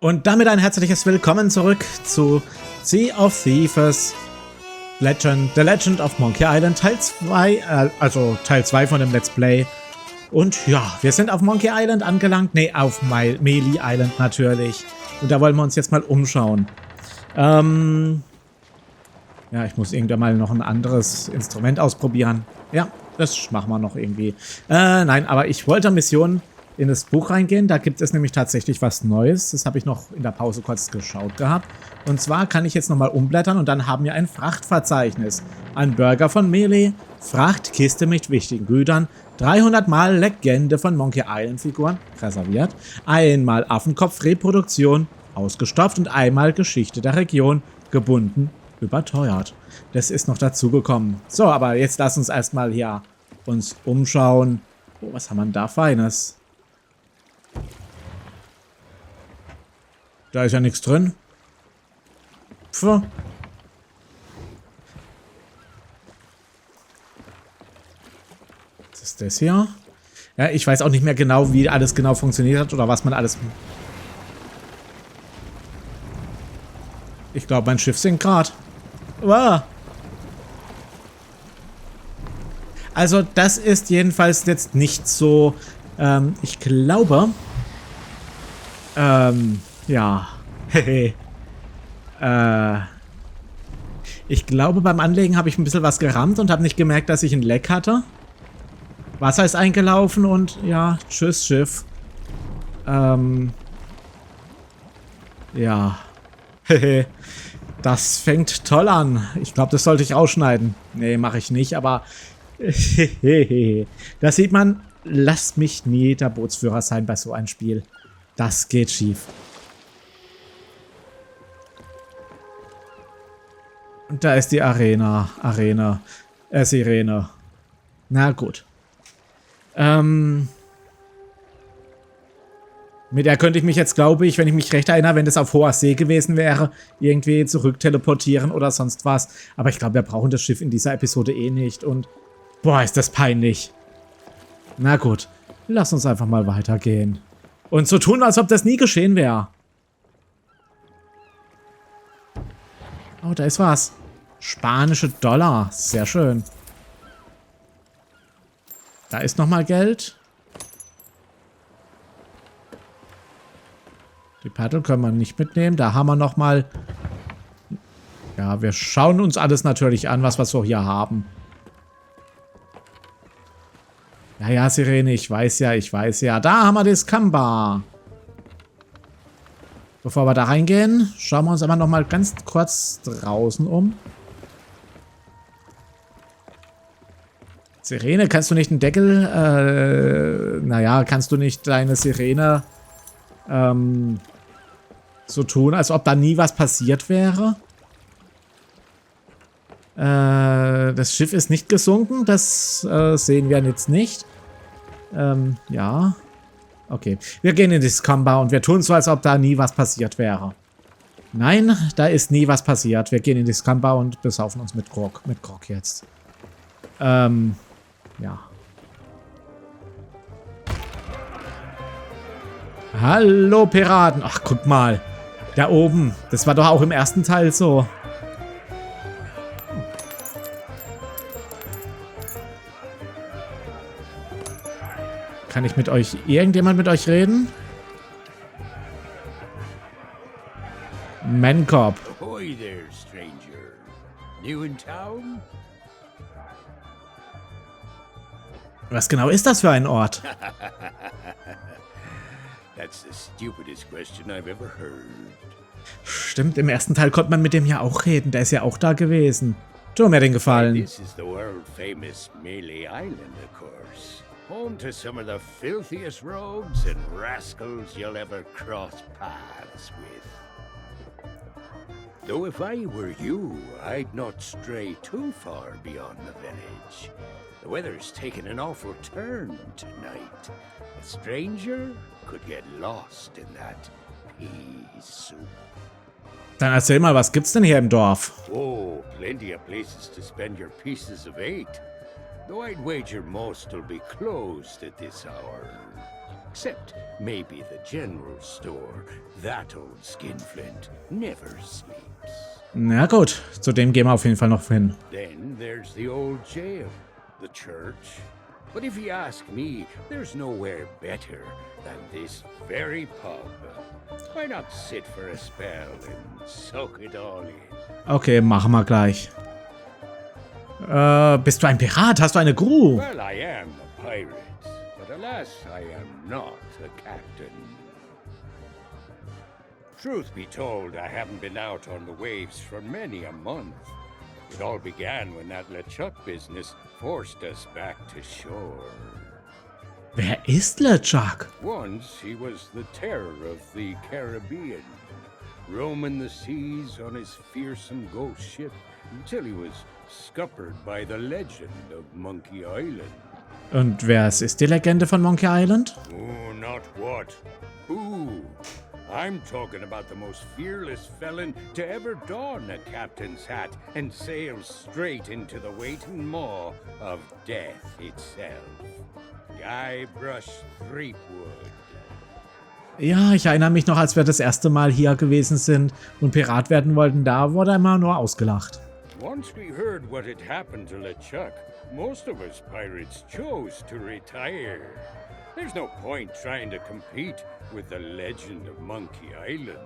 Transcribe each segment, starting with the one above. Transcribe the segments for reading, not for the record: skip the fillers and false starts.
Und damit ein herzliches Willkommen zurück zu Sea of Thieves, The Legend of Monkey Island Teil 2, also Teil 2 von dem Let's Play. Und ja, wir sind auf Monkey Island angelangt, ne, auf Mêlée Island natürlich. Und da wollen wir uns jetzt mal umschauen. Ja, ich muss irgendwann mal noch ein anderes Instrument ausprobieren. Ja, das machen wir noch irgendwie. Nein, aber ich wollte Missionen in das Buch reingehen. Da gibt es nämlich tatsächlich was Neues. Das habe ich noch in der Pause kurz geschaut gehabt. Und zwar kann ich jetzt nochmal umblättern und dann haben wir ein Frachtverzeichnis. Ein Burger von Mêlée, Frachtkiste mit wichtigen Gütern, 300 Mal Legende von Monkey Island Figuren, reserviert, einmal Affenkopf Reproduktion, ausgestopft und einmal Geschichte der Region, gebunden, überteuert. Das ist noch dazugekommen. So, aber jetzt lass uns erstmal hier uns umschauen. Oh, was haben wir denn da Feines? Da ist ja nichts drin. Pfuh. Was ist das hier? Ja, ich weiß auch nicht mehr genau, wie alles genau funktioniert hat oder was man alles... Ich glaube, mein Schiff sinkt gerade. Wow. Also, das ist jedenfalls jetzt nicht so... ich glaube... ja. Ich glaube, beim Anlegen habe ich ein bisschen was gerammt und habe nicht gemerkt, dass ich ein Leck hatte. Wasser ist eingelaufen und ja, tschüss, Schiff. Ja. Das fängt toll an. Ich glaube, das sollte ich rausschneiden. Nee, mache ich nicht, aber da sieht man, lasst mich nie der Bootsführer sein bei so einem Spiel. Das geht schief. Und da ist die Sirene. Na gut. Mit der könnte ich mich jetzt, glaube ich, wenn ich mich recht erinnere, wenn das auf hoher See gewesen wäre, irgendwie zurück teleportieren oder sonst was. Aber ich glaube, wir brauchen das Schiff in dieser Episode eh nicht. Und boah, ist das peinlich. Na gut, lass uns einfach mal weitergehen. Und so tun, als ob das nie geschehen wäre. Oh, da ist was. Spanische Dollar. Sehr schön. Da ist nochmal Geld. Die Paddel können wir nicht mitnehmen. Da haben wir nochmal... Ja, wir schauen uns alles natürlich an, was wir so hier haben. Ja, ja, Sirene, ich weiß ja. Da haben wir das Kamba. Bevor wir da reingehen, schauen wir uns aber nochmal ganz kurz draußen um. Sirene, kannst du nicht einen Deckel, naja, kannst du nicht deine Sirene, so tun, als ob da nie was passiert wäre? Das Schiff ist nicht gesunken, das sehen wir jetzt nicht. Ja. Okay, wir gehen in das Kamba und wir tun so, als ob da nie was passiert wäre. Nein, da ist nie was passiert. Wir gehen in das Kamba und besaufen uns mit Grog. Mit Grog jetzt. Ja. Hallo, Piraten. Ach, guck mal. Da oben. Das war doch auch im ersten Teil so. Kann ich mit euch... Irgendjemand mit euch reden? Mancop. Ahoy there, stranger. New in town? Was genau ist das für ein Ort? That's the stupidest question I've ever heard. Stimmt, im ersten Teil konnte man mit dem ja auch reden. Der ist ja auch da gewesen. Tu mir den Gefallen. This is the world-famous Mêlée Island, of course. Home to some of the filthiest rogues and rascals you'll ever cross paths with. Though if I were you, I'd not stray too far beyond the village. The weather's taken an awful turn tonight. A stranger could get lost in that pea soup. Dann erzähl mal, was gibt's denn hier im Dorf? Oh, plenty of places to spend your pieces of 8. Though I'd wager most will be closed at this hour. Except maybe the general store. That old skinflint never sleeps. Na gut, zu dem gehen wir auf jeden Fall noch hin. Then there's the old jail, the church. But if you ask me, there's nowhere better than this very pub. Why not sit for a spell and soak it all in? Okay, machen wir gleich. Bist du ein Pirat? Hast du eine Crew? Well, I am a pirate, but alas, I am not a captain. Truth be told, I haven't been out on the waves for many a month. It all began when that LeChuck business forced us back to shore. Wer ist LeChuck? Once he was the terror of the Caribbean, roaming the seas on his fearsome ghost ship until he was scuppered by the legend of Monkey Island. Und wer ist die Legende von Monkey Island? Oh, not what. Who? I'm talking about the most fearless felon to ever don a captain's hat and sail straight into the waiting maw of death itself. Guybrush Threepwood. Ja, ich erinnere mich noch, als wir das erste Mal hier gewesen sind und Pirat werden wollten, da wurde er immer nur ausgelacht. Once we heard what had happened to LeChuck, most of us pirates chose to retire. There's no point trying to compete with the legend of Monkey Island.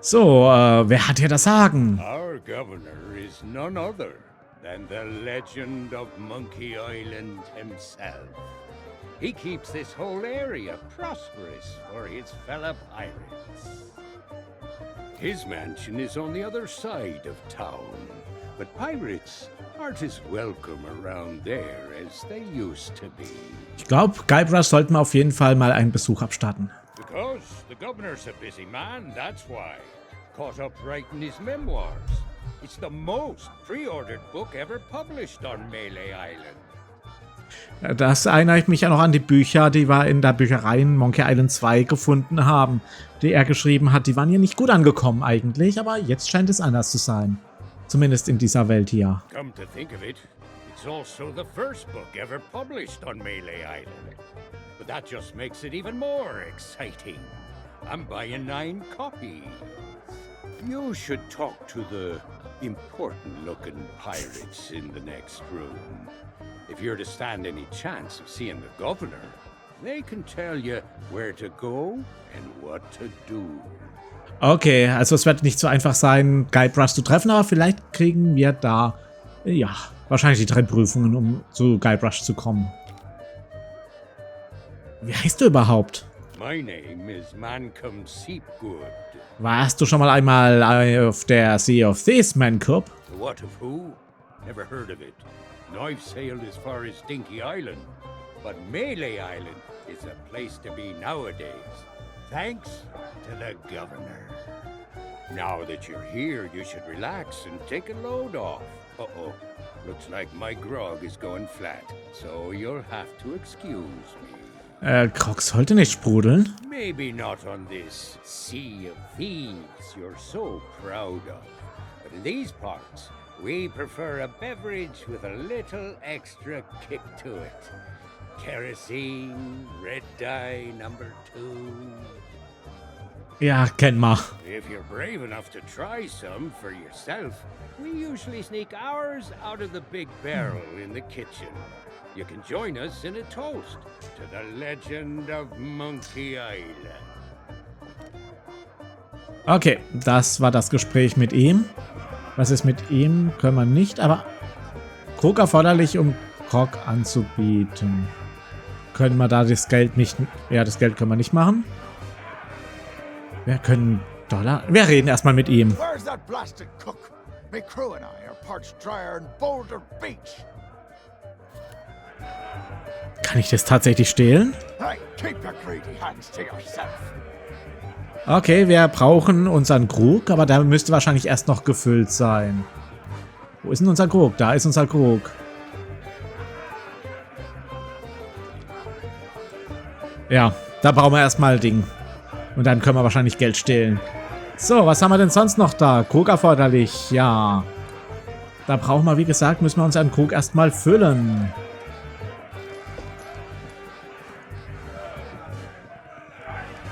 So, wer hat hier das Sagen? Our governor is none other than the legend of Monkey Island himself. He keeps this whole area prosperous for his fellow pirates. His mansion is on the other side of town, but pirates aren't as welcome around there as they used to be. Ich glaube, Guybrush sollten wir auf jeden Fall mal einen Besuch abstatten. Because the governor's a busy man, that's why. Caught up writing his memoirs. It's the most pre-ordered book ever published on Mêlée Island. Das erinnert mich ja noch an die Bücher, die wir in der Bücherei in Monkey Island 2 gefunden haben, die er geschrieben hat. Die waren ja nicht gut angekommen eigentlich, aber jetzt scheint es anders zu sein. Zumindest in dieser Welt hier. Come to think of it, it's also the first book ever published on Mêlée Island. But that just makes it even more exciting. I'm buying 9 copies. You should talk to the important-looking pirates in the next room. If you're to stand any chance of seeing the governor, they can tell you where to go and what to do. Okay, also es wird nicht so einfach sein, Guybrush zu treffen, aber vielleicht kriegen wir da, ja, wahrscheinlich die 3 Prüfungen, um zu Guybrush zu kommen. Wie heißt du überhaupt? My name is Mancom Seepgood. Warst du schon mal einmal auf der Sea of Thieves, Mancom? The what of who? Never heard of it. No, I've sailed as far as Dinky Island, but Mêlée Island is a place to be nowadays, thanks to the governor. Now that you're here, you should relax and take a load off. Uh-oh, looks like my grog is going flat, so you'll have to excuse me. Grog sollte nicht sprudeln. Maybe not on this Sea of Thieves you're so proud of, but in these parts, we prefer a beverage with a little extra kick to it. Kerosene, red dye, number 2. Ja, kennen wir. If you're brave enough to try some for yourself, we usually sneak ours out of the big barrel in the kitchen. You can join us in a toast to the legend of Monkey Island. Okay, das war das Gespräch mit ihm. Was ist mit ihm? Können wir nicht, aber Krog erforderlich, um Grog anzubieten. Können wir da das Geld nicht... Ja, das Geld können wir nicht machen. Wir können Dollar... Wir reden erstmal mit ihm. Where's that blasted cook? Me crew and I are parched drier in Boulder Beach. Kann ich das tatsächlich stehlen? Hey, keep your greedy hands to yourself. Okay, wir brauchen unseren Krug, aber der müsste wahrscheinlich erst noch gefüllt sein. Wo ist denn unser Krug? Da ist unser Krug. Ja, da brauchen wir erstmal Ding. Und dann können wir wahrscheinlich Geld stehlen. So, was haben wir denn sonst noch da? Krug erforderlich, ja. Da brauchen wir, wie gesagt, müssen wir unseren Krug erstmal füllen.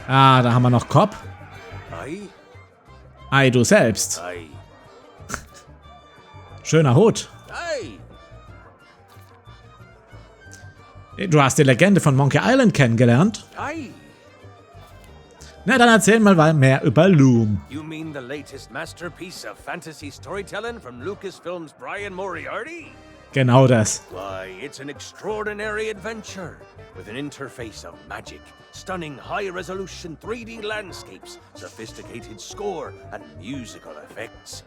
Ah, da haben wir noch Cobb. Aye, Ei, du selbst. aye, Schöner Hut. aye. Du hast die Legende von Monkey Island kennengelernt. Aye. Na, dann erzähl mal mehr über Loom. You mean the latest masterpiece of fantasy storytelling from Lucasfilm's Brian Moriarty? Genau das. Why, it's an extraordinary adventure with an interface of magic, stunning high-resolution 3D landscapes, sophisticated score, and musical effects.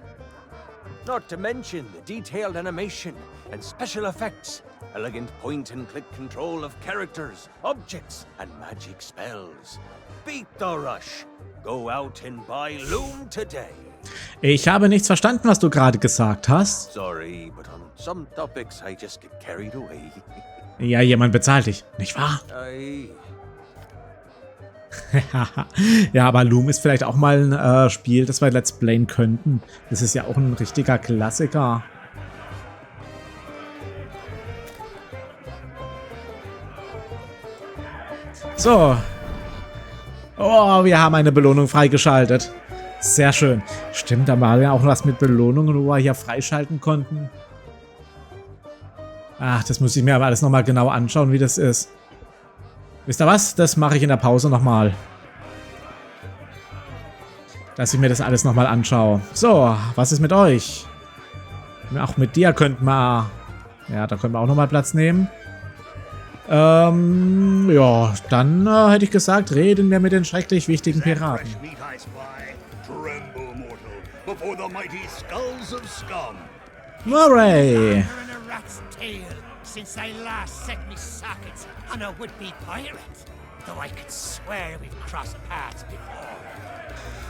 Not to mention the detailed animation and special effects, elegant point-and-click control of characters, objects, and magic spells. Beat the rush. Go out and buy Loom today. Ich habe nichts verstanden, was du gerade gesagt hast. Sorry, but on some topics I just get carried away. Ja, jemand bezahlt dich, nicht wahr? Aye. Ja, aber Loom ist vielleicht auch mal ein Spiel, das wir Let's Playen könnten. Das ist ja auch ein richtiger Klassiker. So. Oh, wir haben eine Belohnung freigeschaltet. Sehr schön. Stimmt, da war ja auch was mit Belohnungen, wo wir hier freischalten konnten. Ach, das muss ich mir aber alles nochmal genau anschauen, wie das ist. Wisst ihr was? Das mache ich in der Pause nochmal. Dass ich mir das alles nochmal anschaue. So, was ist mit euch? Auch mit dir könnten wir... Ja, da können wir auch nochmal Platz nehmen. Ja, dann hätte ich gesagt, reden wir mit den schrecklich wichtigen Piraten. Murray! Since I last set me sockets on a would-be pirate, though I could swear we've crossed paths before.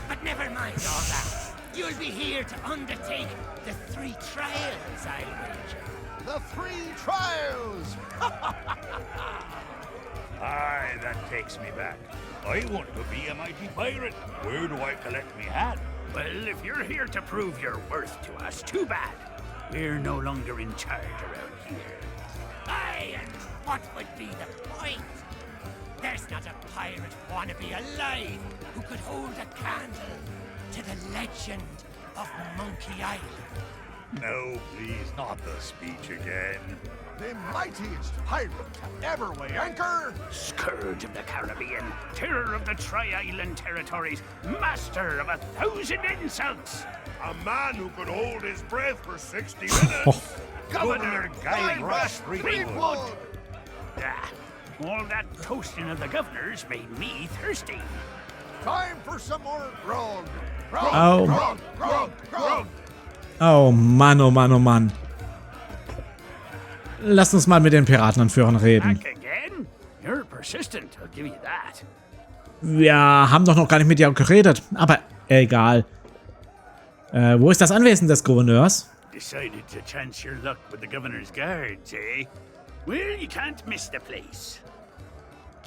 But never mind all that. You'll be here to undertake the 3 trials, I'll wager. The 3 trials! Aye, that takes me back. I want to be a mighty pirate. Where do I collect me hat? Well, if you're here to prove your worth to us, too bad. We're no longer in charge around here. Aye, and what would be the point? There's not a pirate wannabe alive who could hold a candle to the legend of Monkey Island. No, please, not the speech again. The mightiest pirate to ever weigh anchor! Scourge of the Caribbean, terror of the Tri-Island territories, master of 1,000 insults. A man who could hold his breath for 60 minutes. Governor Guybrush Threepwood. Ah, all that toasting of the governors made me thirsty. Time for some more grog! Grog, Oh. grog, grog, grog! Oh Mann, oh Mann, oh Mann. Lass uns mal mit den Piratenanführern reden. Back again? You're persistent, I'll give you that. Wir haben doch noch gar nicht mit dir geredet, aber egal. Wo ist das Anwesen des Gouverneurs? Decided to chance your luck with the governor's guards, eh? Well, you can't miss the place.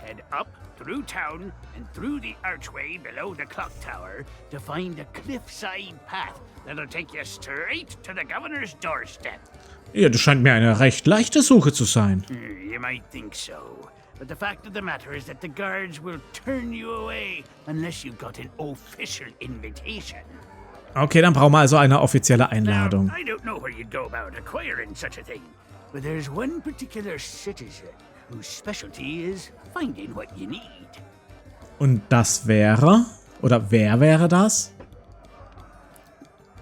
Head up, through town, and through the archway below the clock tower to find a cliffside path that'll take you straight to the governor's doorstep. Ja, das scheint mir eine recht leichte Suche zu sein. You might think so, but the fact of the matter is that the guards will turn you away unless you've got an official invitation. Okay, dann brauchen wir also eine offizielle Einladung. Now, I don't know where you'd go about acquiring such a thing, but there's one particular citizen whose specialty is finding what you need. Und das wäre? Oder wer wäre das?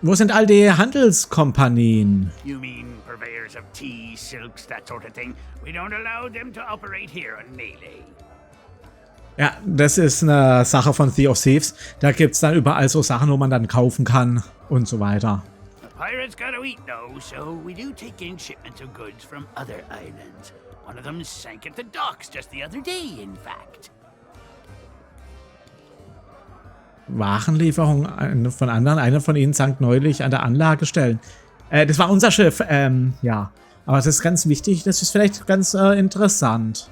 Wo sind all die Handelskompanien? You mean purveyors of tea, silks, that sort of thing? We don't allow them to operate here on Mêlée. Ja, das ist eine Sache von Sea of Thieves. Da gibt es dann überall so Sachen, wo man dann kaufen kann und so weiter. The pirates gotta eat though, so we do take in shipments of goods from other islands. One of them sank at the docks just the other day, in fact. Warenlieferung von anderen. Einer von ihnen sank neulich an der Anlagestelle. Das war unser Schiff. Ja. Aber das ist ganz wichtig. Das ist vielleicht ganz interessant.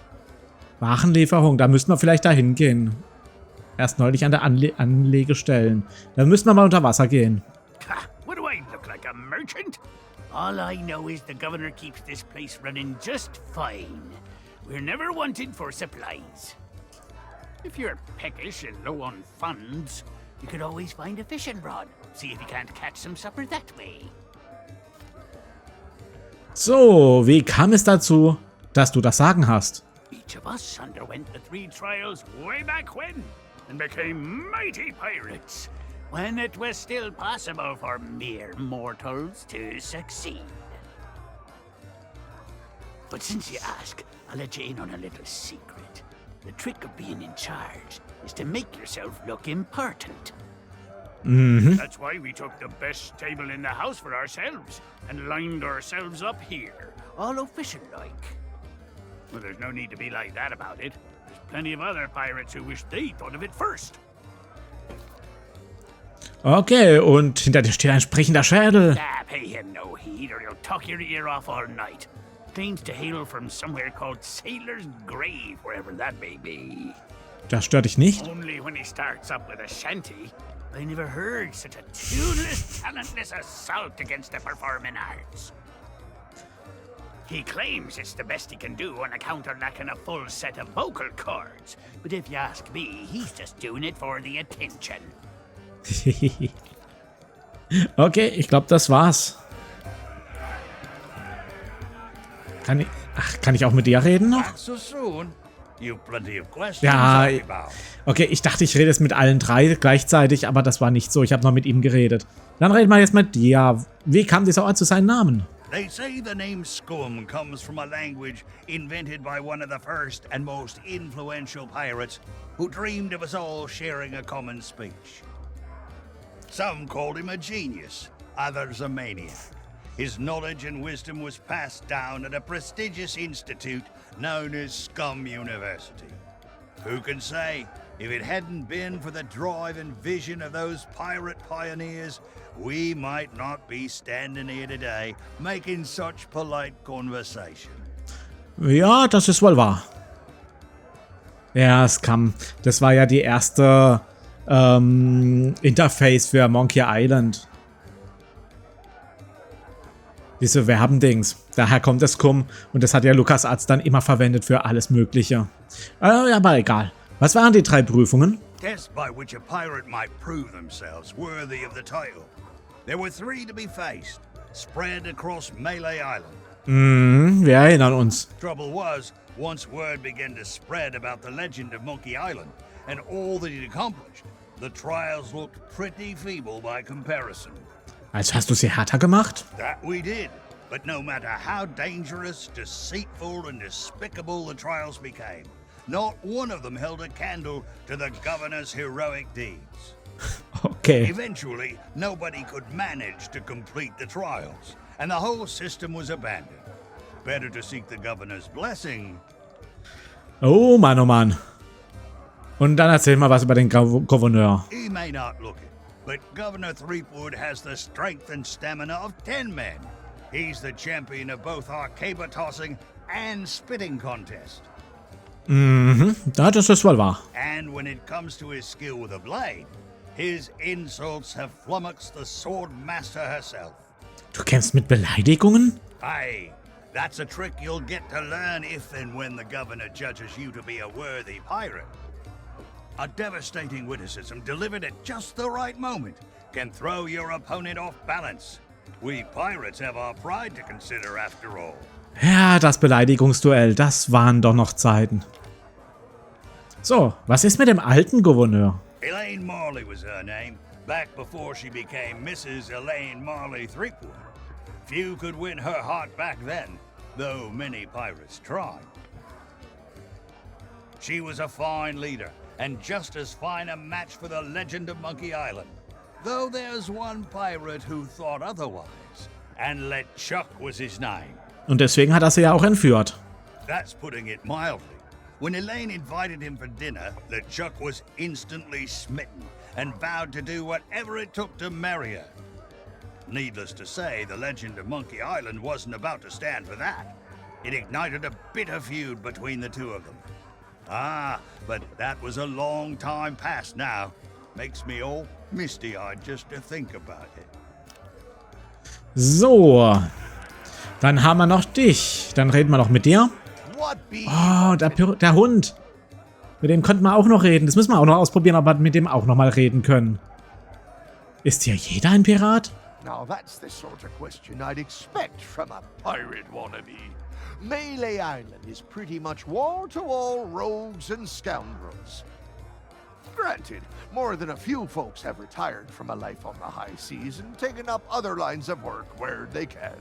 Warenlieferung. Da müssten wir vielleicht dahin gehen. Erst neulich an der Anlegestellen. Da müssen wir mal unter Wasser gehen. Ha! What do I look like, a merchant? All I know is the governor keeps this place running just fine. We're never wanted for supplies. If you're peckish and low on funds, you could always find a fishing rod. See if you can't catch some supper that way. So, wie kam es dazu, dass du das Sagen hast? Each of us underwent the 3 trials way back when and became mighty pirates, when it was still possible for mere mortals to succeed. But since you ask, I'll let you in on a little secret. The trick of being in charge is to make yourself look important. That's why we took the best table in the house for ourselves and lined ourselves up here. All official-like. Well, there's no need to be like that about it. There's plenty of other pirates who wish they thought of it first. Okay, und hinter dir steht ein sprechender Schädel. Pay him no heed or he'll talk your ear off all night. Claims to hail from somewhere called Sailor's Grave, wherever that may be. Das stört dich nicht? Only when he starts up with a shanty. I never heard such a tuneless, talentless assault against the performing arts. He claims it's the best he can do on account of lacking a full set of vocal cords. But if you ask me, he's just doing it for the attention. Okay, ich glaube, das war's. Kann ich auch mit dir reden noch? Not so soon. You've plenty of questions. Ja, I'll be bound. okay, ich dachte, ich rede jetzt mit allen 3 gleichzeitig, aber das war nicht so. Ich habe noch mit ihm geredet. Dann reden wir jetzt mit dir. Wie kam dieser Ort zu seinem Namen? They say the name Scum comes from a language invented by one of the first and most influential pirates who dreamed of us all sharing a common speech. Some called him a genius, others a maniac. His knowledge and wisdom was passed down at a prestigious institute known as Scum University. Who can say, if it hadn't been for the drive and vision of those pirate pioneers, we might not be standing here today making such polite conversation. Ja, das ist wohl wahr. Ja, Scum. Das war ja die erste Interface für Monkey Island. Diese Werbendings. Daher kommt das Scum und das hat ja LucasArts dann immer verwendet für alles Mögliche. Aber egal. Was waren die 3 Prüfungen? Tests by which a pirate might prove themselves worthy of the title. There were 3 to be faced, spread across Mêlée Island. Wir erinnern uns. Trouble was, once word began to spread about the legend of Monkey Island and all that he'd accomplished, the trials looked pretty feeble by comparison. Also hast du sie härter gemacht? That we did. But no matter how dangerous, deceitful, and despicable the trials became, not one of them held a candle to the governor's heroic deeds. Okay. Eventually, nobody could manage to complete the trials, and the whole system was abandoned. Better to seek the governor's blessing. Oh Mann, oh Mann. Und dann erzähl mal was über den Gouverneur. He may not look it, but Governor Threepwood has the strength and stamina of 10 men. He's the champion of both our caber tossing and spitting contest. Ja, das ist wohl wahr. And when it comes to his skill with a blade, his insults have flummoxed the sword master herself. Du kämpfst mit Beleidigungen? Aye, that's a trick you'll get to learn if and when the governor judges you to be a worthy pirate. A devastating witticism delivered at just the right moment can throw your opponent off balance. We pirates have our pride to consider after all. Ja, das Beleidigungsduell, das waren doch noch Zeiten. So, was ist mit dem alten Gouverneur? Elaine Marley was her name, back before she became Mrs. Elaine Marley Threepwood. Few could win her heart back then, though many pirates tried. She was a fine leader, and just as fine a match for the legend of Monkey Island. Though there's one pirate who thought otherwise, and LeChuck was his name. Und deswegen hat er sie ja auch entführt. That's putting it mildly. When Elaine invited him for dinner, LeChuck was instantly smitten and vowed to do whatever it took to marry her. Needless to say, the legend of Monkey Island wasn't about to stand for that. It ignited a bitter feud between the two of them. Ah, but that was a long time past now. Makes me all misty-eyed just to think about it. So, dann haben wir noch dich. Dann reden wir noch mit dir. What be Oh, der Hund. Mit dem könnten wir auch noch reden. Das müssen wir auch noch ausprobieren, ob wir mit dem auch noch mal reden können. Ist hier jeder ein Pirat? Now that's the sort of question I'd expect from a pirate wannabe. Mêlée Island is pretty much wall-to-wall rogues and scoundrels. Granted, more than a few folks have retired from a life on the high seas and taken up other lines of work where they can.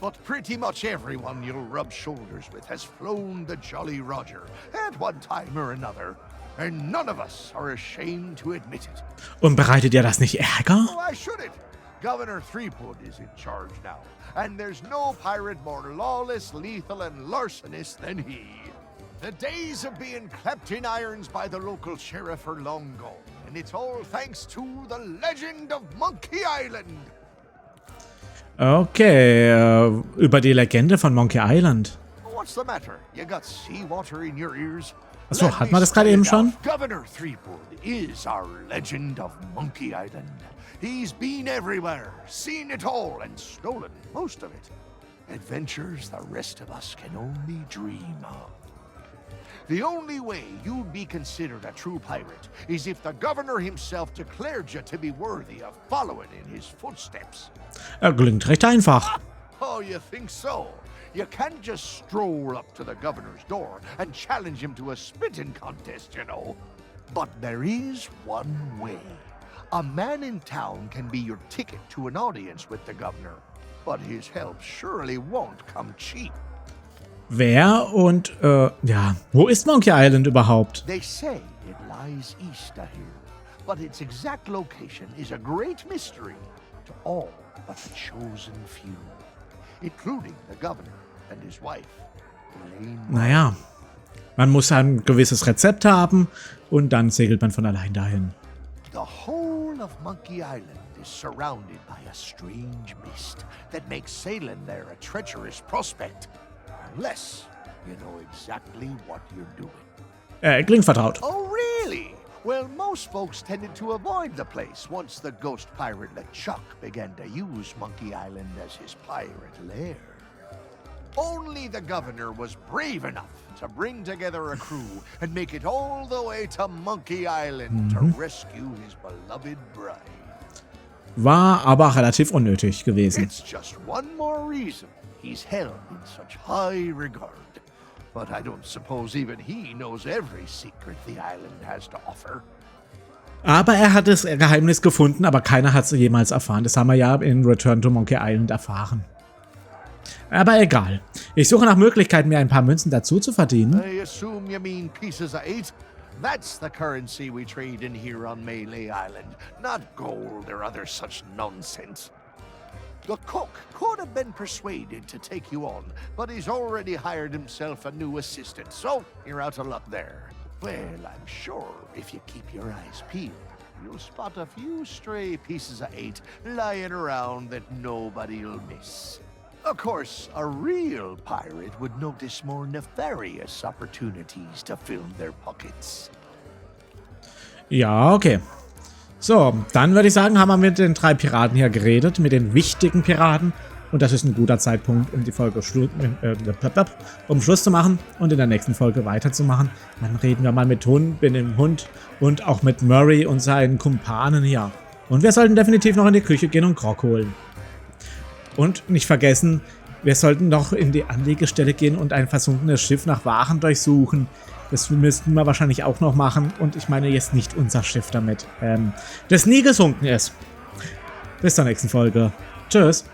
But pretty much everyone you'll rub shoulders with has flown the Jolly Roger at one time or another. And none of us are ashamed to admit it. Und bereitet ihr das nicht Ärger? Why should it? Governor Threepwood is in charge now, and there's no pirate more lawless, lethal, and larcenous than he. The days of being clapped in irons by the local sheriff are long gone, and it's all thanks to the legend of Monkey Island. Okay, über die Legende von Monkey Island. What's the matter? You got seawater in your ears? Achso, hat man das gerade eben schon? Governor Threepwood is our legend of Monkey Island. He's been everywhere, seen it all, and stolen most of it. Adventures the rest of us can only dream of. The only way you'd be considered a true pirate is if the governor himself declared you to be worthy of following in his footsteps. Klingt recht einfach. Oh, you think so? You can't just stroll up to the governor's door and challenge him to a spitting contest, you know. But there is one way. A man in town can be your ticket to an audience with the governor, but his help surely won't come cheap. Wer und, ja, wo ist Monkey Island überhaupt? They say it lies east of here, but its exact location is a great mystery to all but the chosen few, including the governor and his wife, Elaine. Naja, man muss ein gewisses Rezept haben und dann segelt man von allein dahin. The whole of Monkey Island is surrounded by a strange mist that makes sailing there a treacherous prospect. Unless you know exactly what you're doing. Klingt vertraut. Oh, really? Well, most folks tended to avoid the place once the ghost pirate LeChuck began to use Monkey Island as his pirate lair. Only the governor was brave enough to bring together a crew and make it all the way to Monkey Island to rescue his beloved bride. War aber relativ unnötig gewesen. It's just one more reason he's held in such high regard. But I don't suppose even he knows every secret the island has to offer. Aber er hat das Geheimnis gefunden, aber keiner hat es jemals erfahren. Das haben wir ja in Return to Monkey Island erfahren. Aber egal. Ich suche nach Möglichkeiten, mir ein paar Münzen dazu zu verdienen. I assume you mean pieces of 8? That's the currency we trade in here on Mêlée Island, not gold or other such nonsense. The cook could have been persuaded to take you on, but he's already hired himself a new assistant, so you're out of luck there. Well, I'm sure if you keep your eyes peeled, you'll spot a few stray pieces of 8 lying around that nobody'll miss. Of course, a real pirate would notice more nefarious opportunities to fill their pockets. Ja, okay. So, dann würde ich sagen, haben wir mit den 3 Piraten hier geredet, mit den wichtigen Piraten. Und das ist ein guter Zeitpunkt, um die Folge Schluss zu machen und in der nächsten Folge weiterzumachen. Dann reden wir mal mit dem Hund und auch mit Murray und seinen Kumpanen hier. Und wir sollten definitiv noch in die Küche gehen und Grog holen. Und nicht vergessen, wir sollten noch in die Anlegestelle gehen und ein versunkenes Schiff nach Waren durchsuchen. Das müssten wir wahrscheinlich auch noch machen. Und ich meine jetzt nicht unser Schiff damit, das nie gesunken ist. Bis zur nächsten Folge. Tschüss.